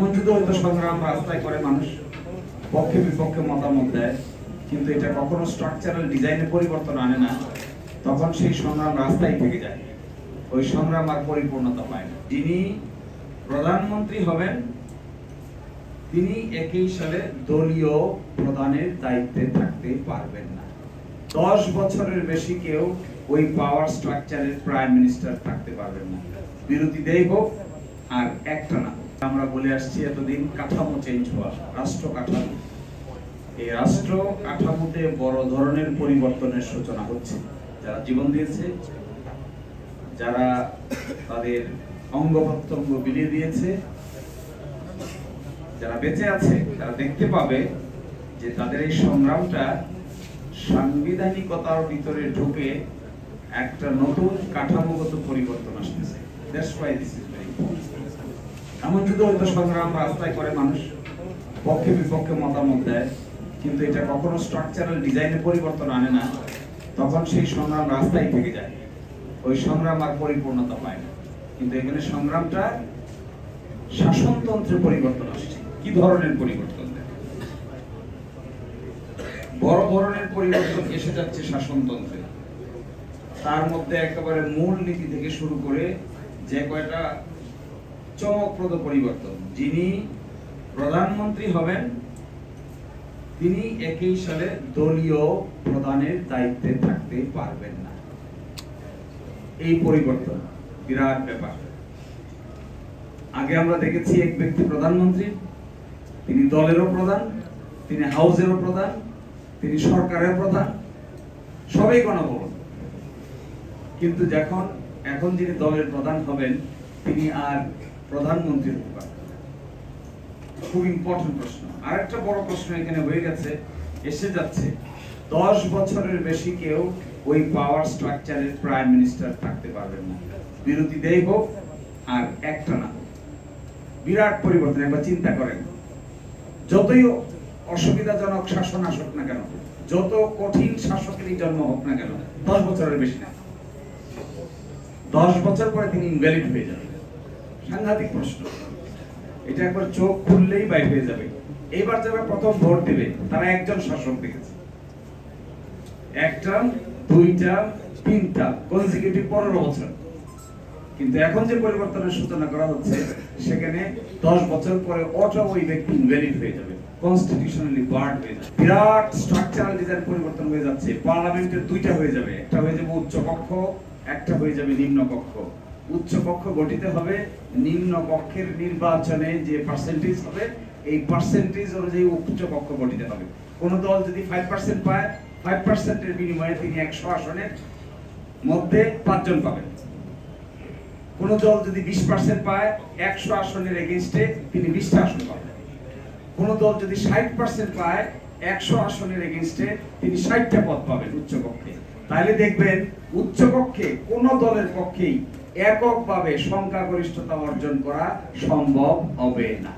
এমন যুদ্ধ হয়তো সংগ্রাম রাস্তায় করে মানুষ পক্ষে বিপক্ষে মতামত দেয়, কিন্তু এটা কখনো স্ট্রাকচারাল ডিজাইনে পরিবর্তন আনে না। তখন সেই সংগ্রাম রাস্তায় থেকে যায়, ওই সংগ্রাম আর পরিপূর্ণতা পায় না। যিনি প্রধানমন্ত্রী হবেন তিনি একই সালে দলীয় প্রধানের দায়িত্বে থাকতে পারবেন না। 10 বছরের বেশি কেউ ওই পাওয়ার স্ট্রাকচারের প্রাইম মিনিস্টার থাকতে পারবেন না, বিরোধীদের হোক আর একটা না। আমরা বলে আসছি এতদিন কাঠামো চেঞ্জ হওয়া, রাষ্ট্র কাঠামো। এই রাষ্ট্র কাঠামোতে বড় ধরনের পরিবর্তনের সূচনা হচ্ছে। যারা জীবন দিয়েছে, যারা তাদের অঙ্গ প্রত্যঙ্গ বিলিয়ে দিয়েছে, যারা বেঁচে আছে, তারা দেখতে পাবে যে তাদের এই সংগ্রামটা সাংবিধানিকতার ভিতরে ঢুকে একটা নতুন কাঠামোগত পরিবর্তন আসতেছে। That's why this is very important. এমন যুদ্ধ হয়তো সংগ্রাম রাস্তায় করে মানুষ পক্ষে বিপক্ষে মতামত দেয়, কিন্তু এটা কখনো স্ট্রাকচারাল ডিজাইনে পরিবর্তন আনে না। তখন সেই সংগ্রাম রাস্তায় থেকে যায়, ওই সংগ্রাম আর পরিপূর্ণতা পায় না। কিন্তু এখানে সংগ্রামটা শাসনতন্ত্রে পরিবর্তন আসছে। কি ধরনের পরিবর্তন? বড় ধরনের পরিবর্তন এসে যাচ্ছে শাসনতন্ত্রে। তার মধ্যে একেবারে মূল নীতি থেকে শুরু করে যে কয়টা চমকপ্রদ পরিবর্তন। যিনি প্রধানমন্ত্রী হবেন তিনি একই সালে দলীয় প্রধানের দায়িত্বে থাকতে পারবেন না। এই পরিবর্তন বিরাট ব্যাপার। আগে আমরা দেখেছি এক ব্যক্তি প্রধানমন্ত্রী, তিনি দলেরও প্রধান, তিনি হাউসেরও প্রধান, তিনি সরকারের প্রধান, সবই গণভবন। কিন্তু এখন যিনি দলের প্রধান হবেন তিনি আর প্রধানমন্ত্রী হতে পারবেন। খুব ইম্পর্টেন্ট প্রশ্ন। আরেকটা বড় প্রশ্ন এখানে হয়ে গেছে, এসে যাচ্ছে, 10 বছরের বেশি কেউ ওই পাওয়ার স্ট্রাকচারের প্রাইম মিনিস্টার থাকতে পারবেন না, বিরোধীদের হোক আর একটা না। বিরাট পরিবর্তন। একবার চিন্তা করেন, যতই অসুবিধাজনক শাসন আসুক না কেন, যত কঠিন শাসকেরই জন্ম হোক না কেন, 10 বছরের বেশি না, 10 বছর পরে তিনি ইনভ্যালিড হয়ে যাবেন। সাংঘাতিক প্রশ্ন। এটা একবার চোখ খুললেই বাইরে হয়ে যাবে। এইবার যারা প্রথম ভোট দেবে তারা একজন শাসক দেখেছে, একটা, দুইটা, তিনটা কনজিকিউটিভ 15 বছর। কিন্তু এখন যে পরিবর্তনের সূচনা করা হচ্ছে সেখানে 10 বছর পরে অটো ওই ব্যক্তি ইনভ্যালিড হয়ে যাবে, কনস্টিটিউশনালি বার্ড হয়ে যাবে। বিরাট স্ট্রাকচারাল ডিজাইন পরিবর্তন হয়ে যাচ্ছে। পার্লামেন্টের দুইটা হয়ে যাবে, একটা হয়ে যাবে উচ্চ কক্ষ, একটা হয়ে যাবে নিম্ন কক্ষ। উচ্চ কক্ষ গঠিত হবে, নিম্ন কক্ষের নির্বাচনে যে পার্সেন্টেজ হবে এই পার্সেন্টেজ অনুযায়ী উচ্চ কক্ষ গঠিত হবে। কোন দল যদি 5% পায়, 5% এর বিনিময়ে তিনি 100 আসনের মধ্যে 5 জন পাবেন। কোন দল যদি 20% পায়, 100 আসনের এগেইনস্টে তিনি 20টা আসন পাবেন। কোন দল যদি 60% পায়, 100 আসনের এগেইনস্টে তিনি 60টা পদ পাবেন উচ্চ কক্ষে। তাহলে দেখবেন উচ্চ কক্ষে কোন দলের পক্ষেই এককভাবে সংখ্যাগরিষ্ঠতা অর্জন করা সম্ভব হবে না।